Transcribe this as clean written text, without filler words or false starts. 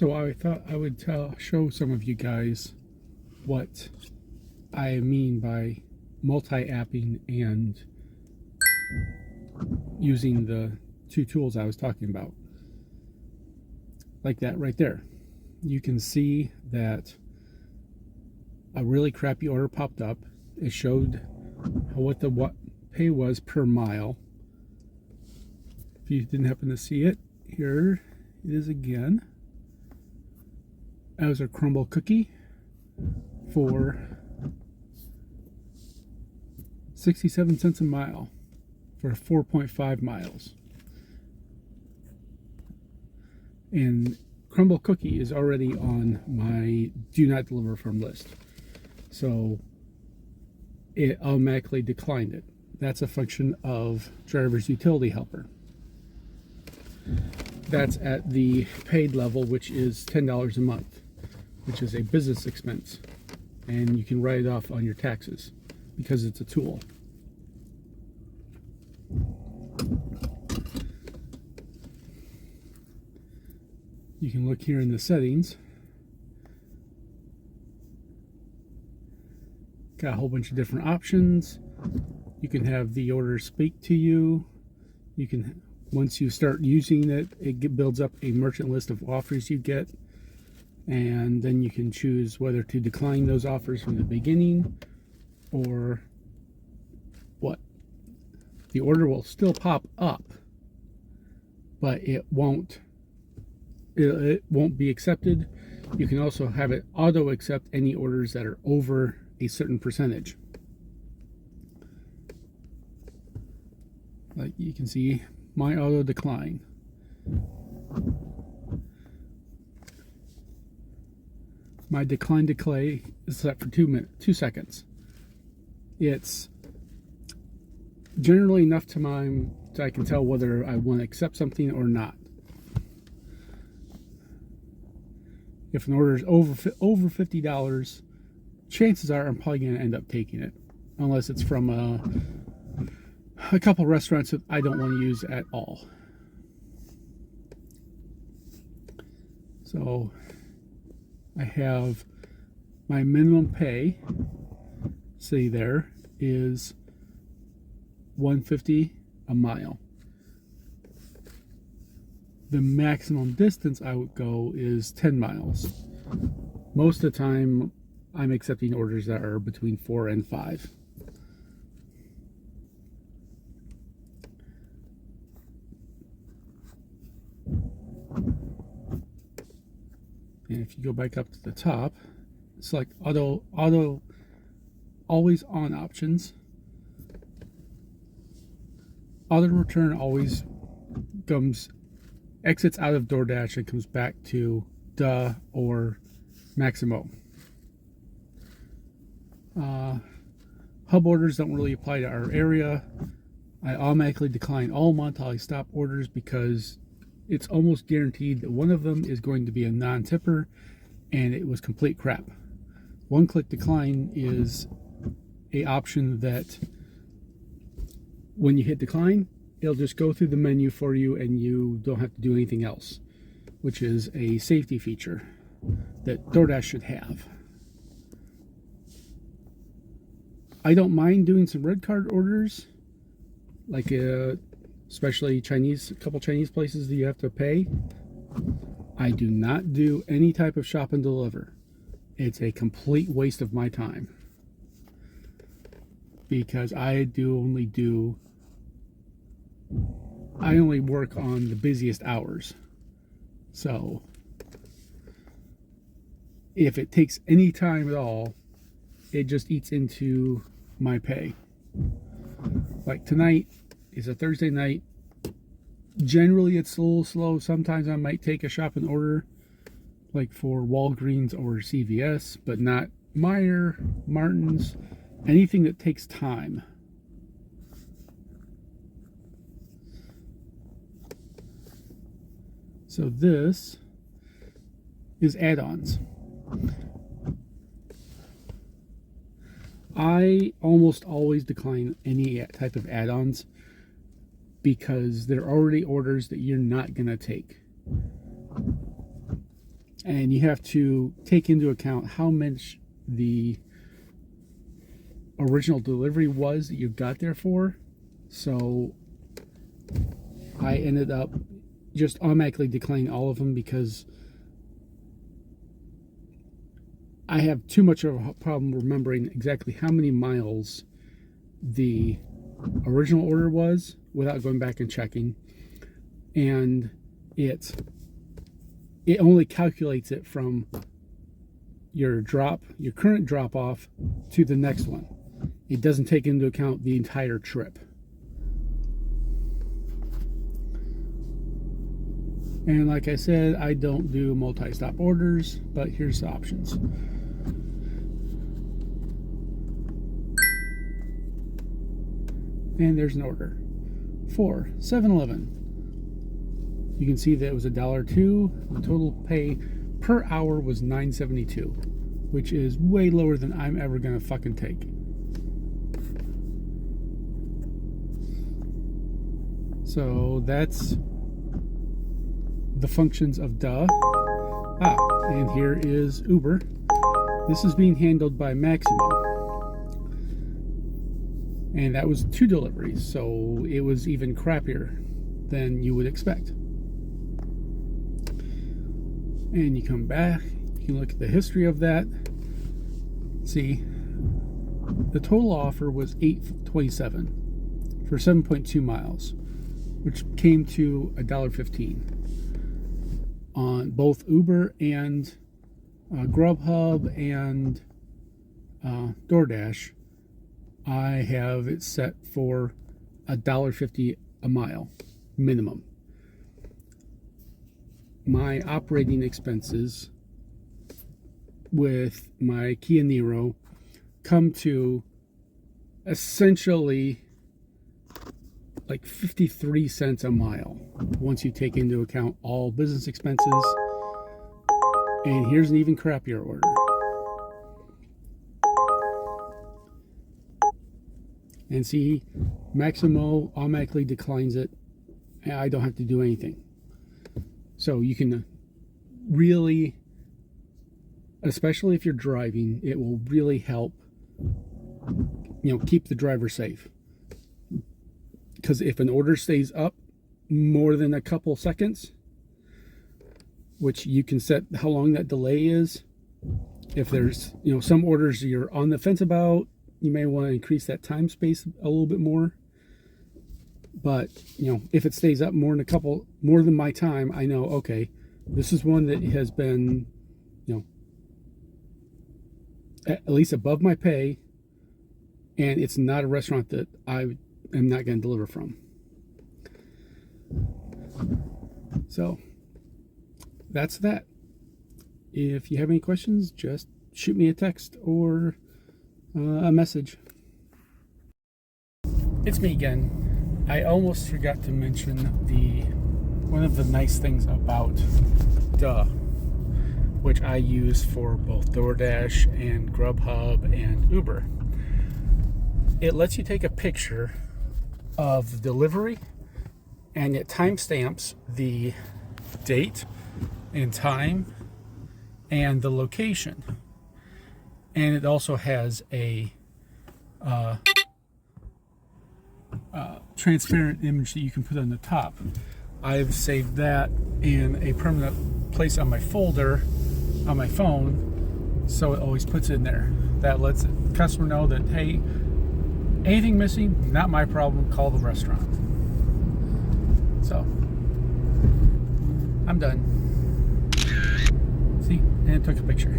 So I thought I would show some of you guys what I mean by multi-apping and using the two tools I was talking about. Like that right there. You can see that a really crappy order popped up. It showed what the pay was per mile. If you didn't happen to see it, here it is again. That was a crumble cookie for 67 cents a mile for 4.5 miles. And crumble cookie is already on my do not deliver from list. So it automatically declined it. That's a function of driver's utility helper. That's at the paid level, which is $10 a month, which is a business expense. And you can write it off on your taxes because it's a tool. You can look here in the settings. Got a whole bunch of different options. You can have the order speak to you. You can, once you start using it, it builds up a merchant list of offers you get. And then you can choose whether to decline those offers from the beginning or what. The order will still pop up, but it won't be accepted. You can also have it auto accept any orders that are over a certain percentage. Like you can see, my auto decline. My decline decay is set for 2 seconds. It's generally enough time so I can tell whether I want to accept something or not. If an order is over $50, chances are I'm probably going to end up taking it, unless it's from a couple restaurants that I don't want to use at all. So I have my minimum pay, see there, is $1.50 a mile. The maximum distance I would go is 10 miles. Most of the time I'm accepting orders that are between 4 and 5. And if you go back up to the top, select auto always on options. Auto return always exits out of DoorDash and comes back to DUH or Maxymo. Hub orders don't really apply to our area. I automatically decline all multi-stop orders because it's almost guaranteed that one of them is going to be a non-tipper and it was complete crap. One-click decline is an option that when you hit decline, it'll just go through the menu for you and you don't have to do anything else, which is a safety feature that DoorDash should have. I don't mind doing some red card orders, like especially a couple Chinese places that you have to pay. I do not do any type of shop and deliver. It's a complete waste of my time because I only work on the busiest hours. So if it takes any time at all, it just eats into my pay. Like tonight is a Thursday night. Generally it's a little slow. Sometimes I might take a shopping order like for Walgreens or CVS, but not Meijer, Martin's, anything that takes time. So this is add-ons. I almost always decline any type of add-ons because they're already orders that you're not going to take. And you have to take into account how much the original delivery was that you got there for. So I ended up just automatically declining all of them because I have too much of a problem remembering exactly how many miles the original order was without going back and checking. And it only calculates it from your current drop off to the next one. It doesn't take into account the entire trip. And like I said, I don't do multi-stop orders, but here's the options. And there's an order for 7-Eleven. You can see that it was $1.02. The total pay per hour was $9.72, which is way lower than I'm ever gonna fucking take. So that's the functions of DUH. And here is Uber. This is being handled by Maxymo. And that was 2 deliveries, so it was even crappier than you would expect. And you come back, you can look at the history of that. See, the total offer was $8.27 for 7.2 miles, which came to $1.15 on both Uber and Grubhub and DoorDash. I have it set for $1.50 a mile minimum. My operating expenses with my Kia Niro come to essentially like 53 cents a mile once you take into account all business expenses. And here's an even crappier order. And see, Maxymo automatically declines it. I don't have to do anything. So you can really, especially if you're driving, it will really help, keep the driver safe. Because if an order stays up more than a couple seconds, which you can set how long that delay is. If there's, some orders you're on the fence about, you may want to increase that time space a little bit more. But, if it stays up more than my time, I know, okay, this is one that has been, at least above my pay, and it's not a restaurant that I am not going to deliver from. So, that's that. If you have any questions, just shoot me a text or a message. It's me again. I almost forgot to mention one of the nice things about DUH, which I use for both DoorDash and Grubhub and Uber. It lets you take a picture of the delivery, and it timestamps the date and time and the location. And it also has a transparent image that you can put on the top. I've saved that in a permanent place on my folder on my phone, so it always puts it in there. That lets the customer know that, hey, anything missing, not my problem, call the restaurant. So, I'm done. See, and it took a picture.